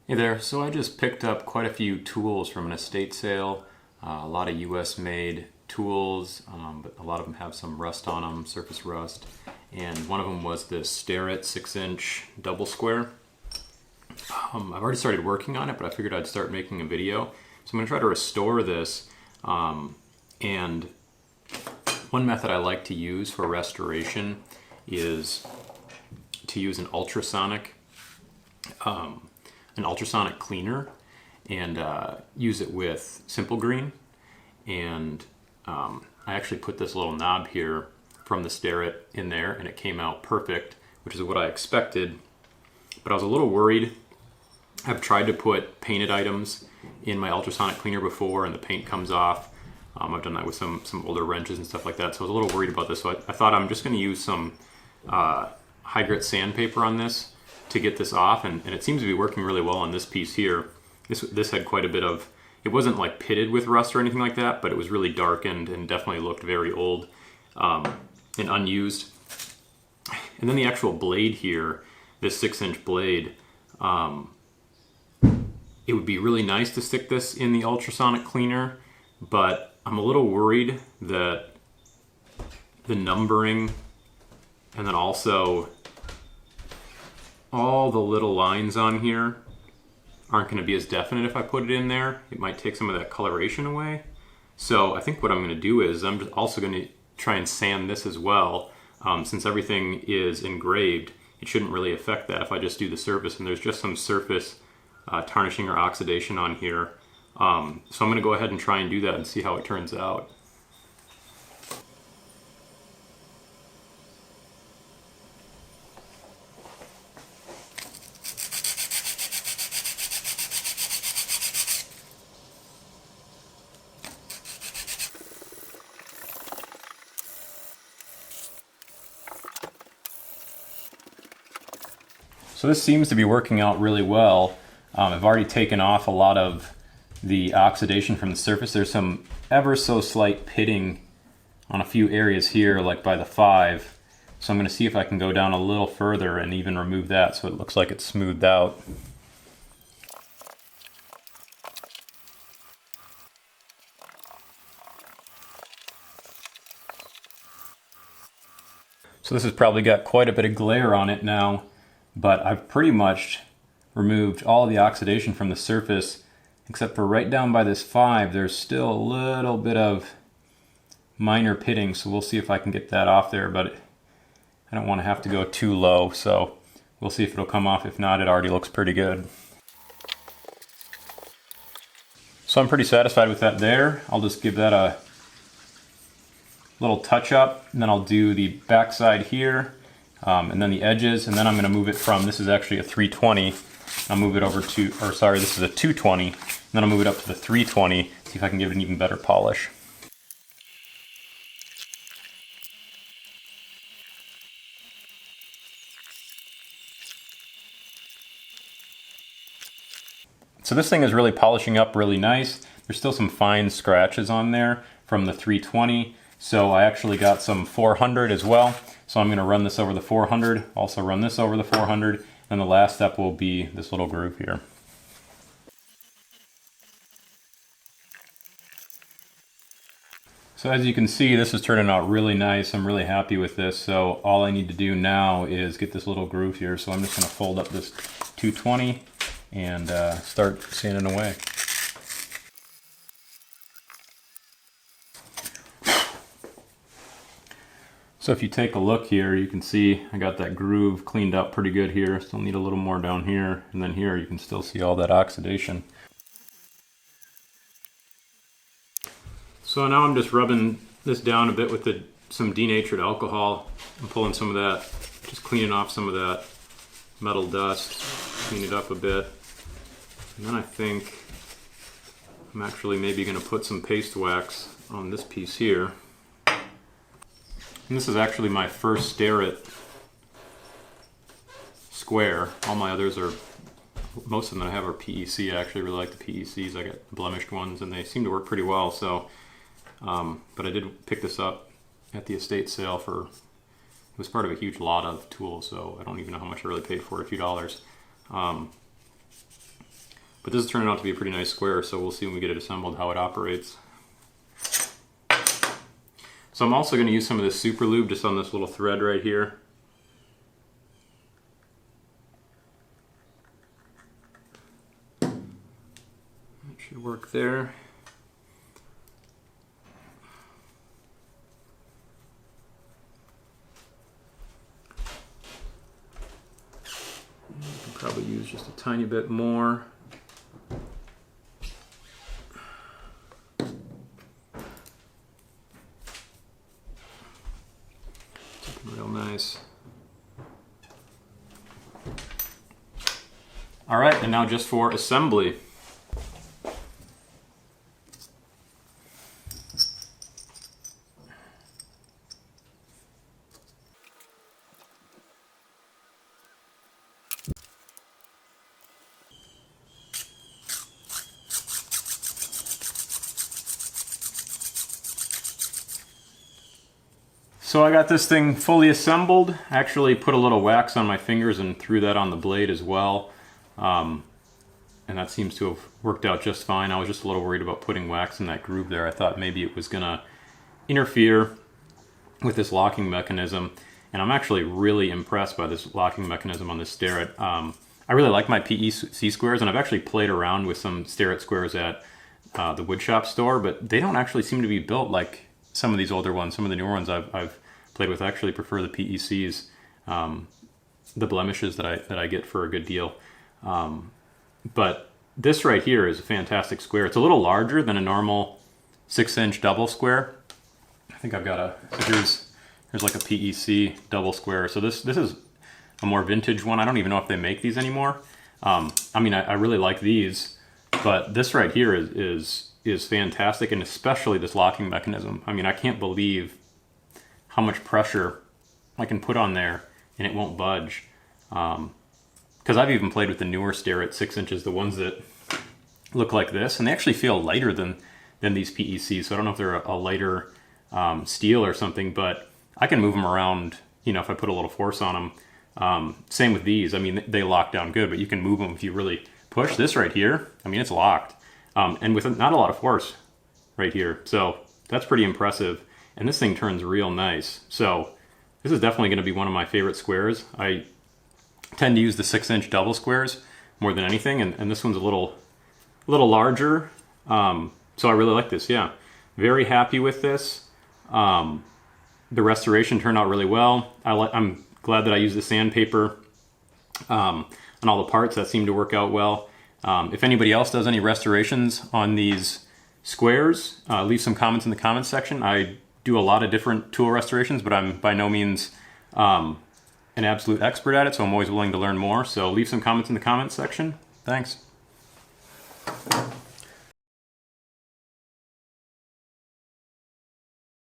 Hey there, so I just picked up quite a few tools from an estate sale, a lot of US made tools, but a lot of them have some rust on them, surface rust, and one of them was this Starrett 6-inch double square. I've already started working on it, but I figured I'd start making a video. So I'm going to try to restore this, and one method I like to use for restoration is to use an ultrasonic cleaner and use it with Simple Green. And I actually put this little knob here from the Starrett in there, and it came out perfect, which is what I expected. But I was a little worried. I've tried to put painted items in my ultrasonic cleaner before, and the paint comes off. I've done that with some older wrenches and stuff like that, so I was a little worried about this. So I thought I'm just going to use some high grit sandpaper on this to get this off, and it seems to be working really well on this piece here. This had quite a bit of, it wasn't like pitted with rust or anything like that, but it was really darkened and definitely looked very old and unused. And then the actual blade here, this 6-inch blade, it would be really nice to stick this in the ultrasonic cleaner, but I'm a little worried that the numbering and then also all the little lines on here aren't going to be as definite if I put it in there. It might take some of that coloration away. So I think what I'm going to do is I'm just also going to try and sand this as well. Since everything is engraved, it shouldn't really affect that if I just do the surface, and there's just some surface tarnishing or oxidation on here. So I'm going to go ahead and try and do that and see how it turns out. So this seems to be working out really well. I've already taken off a lot of the oxidation from the surface. There's some ever so slight pitting on a few areas here, like by the 5. So I'm going to see if I can go down a little further and even remove that so it looks like it's smoothed out. So this has probably got quite a bit of glare on it now, but I've pretty much removed all of the oxidation from the surface, except for right down by this 5, there's still a little bit of minor pitting, so we'll see if I can get that off there, but I don't want to have to go too low, so we'll see if it'll come off. If not, it already looks pretty good. So I'm pretty satisfied with that there. I'll just give that a little touch up, and then I'll do the back side here, and then the edges, and then I'm going to move it from, this is actually a 320, I'll move it over to, or sorry, this is a 220, and then I'll move it up to the 320, see if I can give it an even better polish. So this thing is really polishing up really nice. There's still some fine scratches on there from the 320, so I actually got some 400 as well. So I'm going to run this over the 400, also run this over the 400, and the last step will be this little groove here. So as you can see, this is turning out really nice. I'm really happy with this. So all I need to do now is get this little groove here. So I'm just going to fold up this 220 and start sanding away. So if you take a look here, you can see I got that groove cleaned up pretty good here. Still need a little more down here, and then here you can still see all that oxidation. So now I'm just rubbing this down a bit with some denatured alcohol. I'm pulling some of that, just cleaning off some of that metal dust, clean it up a bit. And then I think I'm actually maybe going to put some paste wax on this piece here. And this is actually my first Starrett square. All my others are, most of them that I have are PEC. I actually really like the PECs. I got blemished ones and they seem to work pretty well. So, but I did pick this up at the estate sale for, it was part of a huge lot of tools, so I don't even know how much I really paid for it, a few dollars. But this is turning out to be a pretty nice square, so we'll see when we get it assembled how it operates. So I'm also going to use some of this super lube just on this little thread right here. That should work there. You can probably use just a tiny bit more. Real nice. All right, and now just for assembly. So I got this thing fully assembled. I actually put a little wax on my fingers and threw that on the blade as well. And that seems to have worked out just fine. I was just a little worried about putting wax in that groove there. I thought maybe it was gonna interfere with this locking mechanism. And I'm actually really impressed by this locking mechanism on this Starrett. I really like my PEC squares, and I've actually played around with some Starrett squares at the woodshop store, but they don't actually seem to be built like some of these older ones. Some of the newer ones I've played with. I actually prefer the PECs, the blemishes that I get for a good deal. But this right here is a fantastic square. It's a little larger than a normal 6-inch double square. I think I've got here's like a PEC double square. So this is a more vintage one. I don't even know if they make these anymore. I mean, I really like these, but this right here is fantastic, and especially this locking mechanism. I mean, I can't believe how much pressure I can put on there and it won't budge. Because I've even played with the newer Starrett 6 inches, the ones that look like this, and they actually feel lighter than these PECs. So I don't know if they're a lighter steel or something, but I can move them around, you know, if I put a little force on them. Same with these. I mean, they lock down good, but you can move them if you really push. This right here, I mean, it's locked. And with not a lot of force right here. So that's pretty impressive. And this thing turns real nice. So this is definitely going to be one of my favorite squares. I tend to use the 6-inch double squares more than anything. And this one's a little larger. So I really like this. Yeah. Very happy with this. The restoration turned out really well. I'm glad that I used the sandpaper on all the parts. That seemed to work out well. If anybody else does any restorations on these squares, leave some comments in the comments section. I do a lot of different tool restorations, but I'm by no means an absolute expert at it, so I'm always willing to learn more. So leave some comments in the comments section. Thanks.